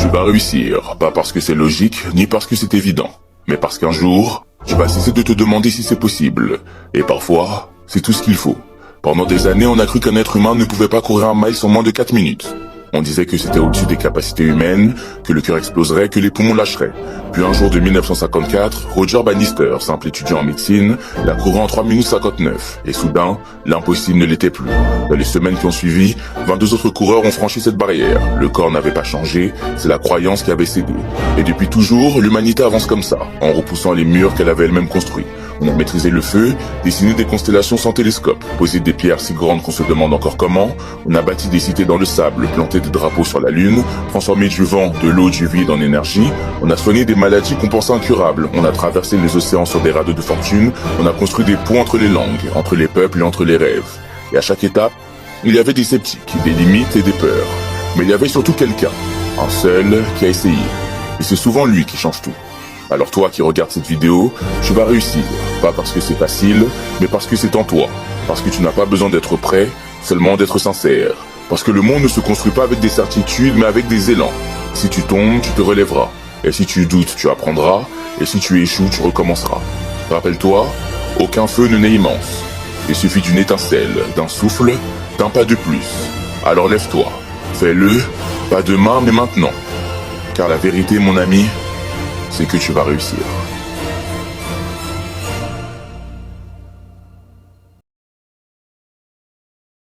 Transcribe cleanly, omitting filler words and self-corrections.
Tu vas réussir, pas parce que c'est logique, ni parce que c'est évident, mais parce qu'un jour, tu vas cesser de te demander si c'est possible. Et parfois, c'est tout ce qu'il faut. Pendant des années, on a cru qu'un être humain ne pouvait pas courir un mile en moins de 4 minutes. On disait que c'était au-dessus des capacités humaines, que le cœur exploserait, que les poumons lâcheraient. Puis un jour de 1954, Roger Bannister, simple étudiant en médecine, l'a couru en 3 minutes 59. Et soudain, l'impossible ne l'était plus. Dans les semaines qui ont suivi, 22 autres coureurs ont franchi cette barrière. Le corps n'avait pas changé, c'est la croyance qui avait cédé. Et depuis toujours, l'humanité avance comme ça, en repoussant les murs qu'elle avait elle-même construits. On a maîtrisé le feu, dessiné des constellations sans télescope, posé des pierres si grandes qu'on se demande encore comment, on a bâti des cités dans le sable, planté des drapeaux sur la lune, transformé du vent, de l'eau, du vide en énergie, on a soigné des maladies qu'on pensait incurables, on a traversé les océans sur des radeaux de fortune, on a construit des ponts entre les langues, entre les peuples et entre les rêves. Et à chaque étape, il y avait des sceptiques, des limites et des peurs. Mais il y avait surtout quelqu'un, un seul, qui a essayé. Et c'est souvent lui qui change tout. Alors toi qui regardes cette vidéo, tu vas réussir. Pas parce que c'est facile, mais parce que c'est en toi. Parce que tu n'as pas besoin d'être prêt, seulement d'être sincère. Parce que le monde ne se construit pas avec des certitudes, mais avec des élans. Si tu tombes, tu te relèveras. Et si tu doutes, tu apprendras. Et si tu échoues, tu recommenceras. Rappelle-toi, aucun feu ne naît immense. Il suffit d'une étincelle, d'un souffle, d'un pas de plus. Alors lève-toi. Fais-le, pas demain, mais maintenant. Car la vérité, mon ami, c'est que tu vas réussir.